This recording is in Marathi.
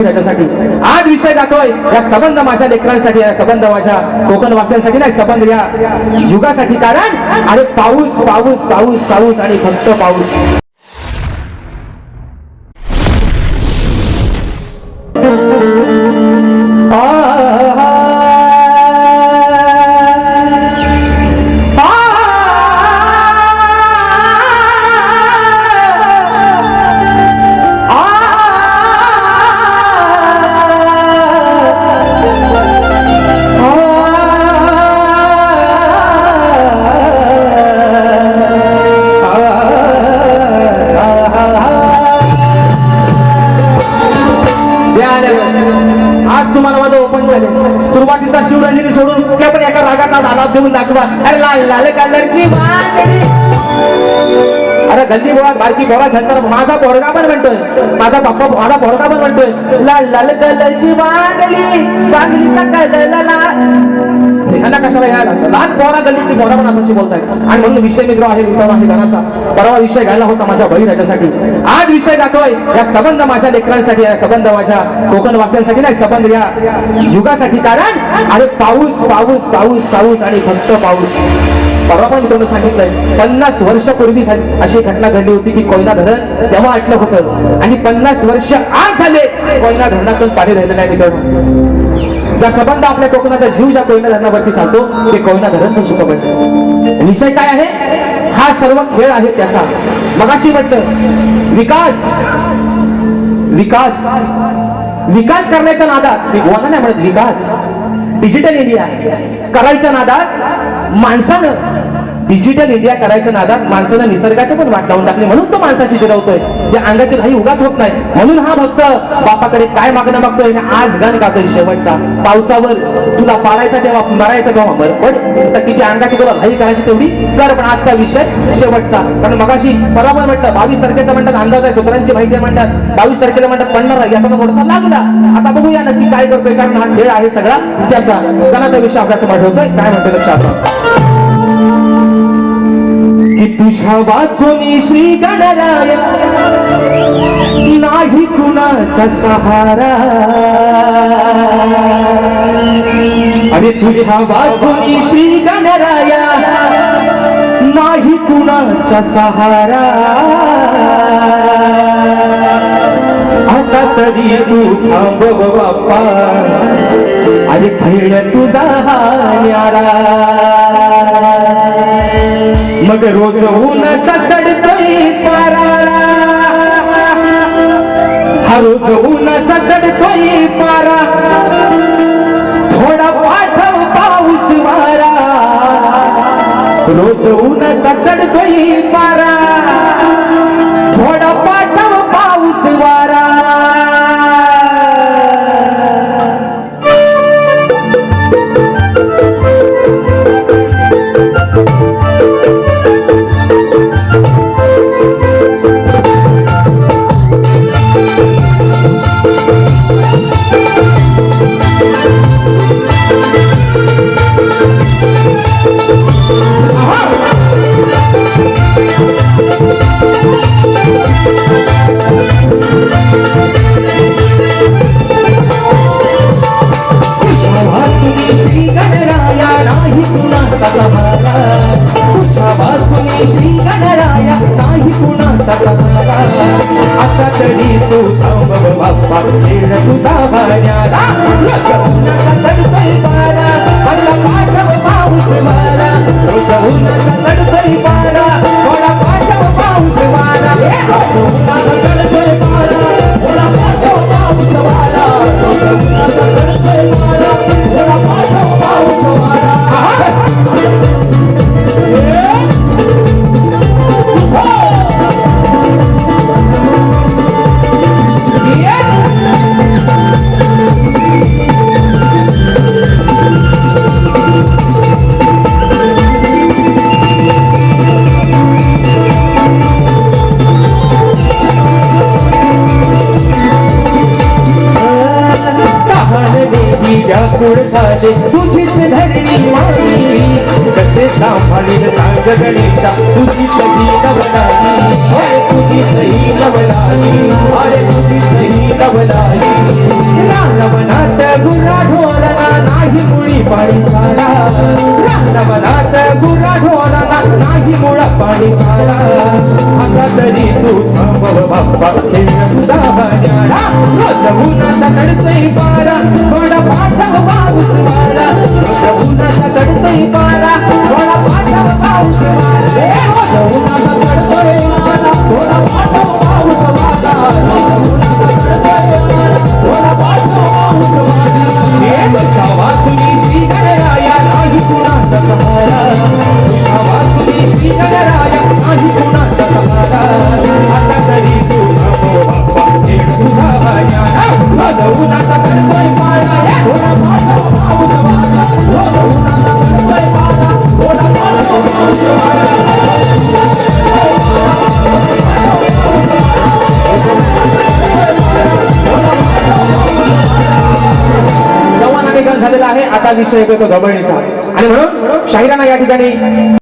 त्याच्यासाठी आज विषय जातोय या संबंध माझ्या लेकरांसाठी, या संबंध माझ्या कोकण वासियांसाठी नाही, संबंध या युगासाठी. कारण अरे पाऊस पाऊस पाऊस पाऊस आणि फक्त पाऊस. आज तुम्हाला माझं ओपन चॅलेंज. सुरुवातीचा शिवरंजनी सोडून कुठल्या पण एका रागात आज आलाप देऊन दाखवा. अरे लाल लाल कलरची बांगडी. अरे गल्ली बोळा बारकी बोळा घालताना माझा पोरगा पण म्हणतोय, माझा बाप्पा माझा पोरगा पण म्हणतोय लाल लाल कलरची बांगडी, बांगडीचा कलर लाल. ह्यांना कशाला यायला लहान पोरा गल्लीतली पोरा पण आताशी बोलतायत. आणि म्हणून विषय मित्र आहे उतारा आहे गाण्याचा. परवा विषय घ्यायला होता माझ्या बळीराजासाठी. आज विषय जातोय या संबंध माझ्या लेकरांसाठी, या संबंध माझ्या कोकण वासियांसाठी नाही, संबंध या युगासाठी. कारण अरे पाऊस पाऊस पाऊस पाऊस आणि फक्त पाऊस. परवा पण मित्रांनो सांगितलंय 50 वर्षापूर्वी अशी घटना घडली होती की कोयना धरण तेव्हा आटलं होतं आणि 50 वर्ष आज झाले कोयना धरणातून पाणी राहिलं नाही. मित्रांनो ज्या संबंध आपल्या कोकणाचा जीव ज्या कोयना धरणावरती चालतो ते कोयना धरण पण सुख पडलं. विषय काय आहे? हा सर्व खेळ आहे त्याचा. मगाशी म्हटलं विकास विकास विकास करण्याच्या नादात, मी गोवाना नाही म्हणत, विकास डिजिटल इंडिया करायच्या नादात माणसानं डिजिटल इंडिया करायच्या नादात माणसानं निसर्गाचे पण वाट लावून टाकली. म्हणून तो माणसाची जिरवतोय. त्या अंगाची घाई उगाच होत नाही. म्हणून हा भक्त बापाकडे काय मागणं मागतोय आणि आज गाण गातोय शेवटचा. पावसावर तुला पाडायचा तेव्हा मरायचा तेव्हा मर पड. तर किती अंगाची तुला घाई करायची तेवढी कर. पण आजचा विषय शेवटचा. कारण मगाशी बरोबर म्हटलं 22 तारखेचा म्हणतात अंदाज आहे, सूत्रांची माहिती म्हणतात 22 तारखेला म्हणतात पडणार याचा थोडासा लागला. आता बघूया नक्की काय करतोय. कारण हा खेळ आहे सगळा त्याचा. गाण्याचा विषय आपल्यासमोर ठेवतोय. काय म्हणतोय लक्षात की तुझ्या वाचून श्री गणराय नाही कुणाचा सहारा. अरे तुझ्या वाचून श्री गणराय नाही कुणाचा सहारा. आता तरी तू थांब बाप्पा अरे खेळ तुझा हा न्यारा. मग रोज उन्हाचा चढतोय पारा, हा रोज उन्हाचा चढतोय पारा. थोडा पाठव पाऊस वारा. रोज उन्हाचा चढतोय पारा, थोडा पाठव पाऊस वारा. श्री गणराया नाही कुणाचा सहारा. आता तरी तू थांब बाप्पा खेळ तुझा भाण्याला. उन्हाचा चढतोय पारा, मला पाठव पाऊस वारा. रोज उन्हाचा चढतोय पारा, मला पाठव पाऊस वारा. उन्हाचा चढतोय पारा, मला पाठव पाऊस वारा. रोज उन्हाचा चढतोय पारा, मला पाठव पाऊस वारा. व्याकुळ झाले तुझीच धरणी माई कसे सांभाळील सांग गणेशा तुझीच ही नवलाई अरे तुझीच ही नवलाई अरे तुझीच ही नवलाई रानवनात गुरा ढोरना नाही मुळी पाणी झाला रानवनात गुरा ढोरना नाही मुळा पाणी झाला आता तरी तू थांबव बाप्पा खेळ तुझा बन्याळा रोज उन्हाचा चढतोय पारा थोडा पाठव पाऊस वारा रोज उन्हाचा चढतोय पारा थोडा पाठव पाऊस वारा रोज उन्हाचा चढतोय पारा थोडा पाठव पाऊस वारा रोज उन्हाचा चढतोय पारा थोडा पाठव पाऊस वारा तुझ्या वाचुनी श्री गणराया नाही कुणाचा सहारा तुझ्या वाचुनी श्री गणराया नाही कुणाचा सहारा आता तरी तू थांबव बाप्पा खेळ तुझा बन्याळा रोज उन्हाचा चढतोय पारा थोडा पाठव पाऊस वारा रोज उन्हाचा चढतोय पारा थोडा पाठव पाऊस वारा संवाद झालेला आहे आता विषय येतो गबळीचा आणि म्हणून शाहिरांना या ठिकाणी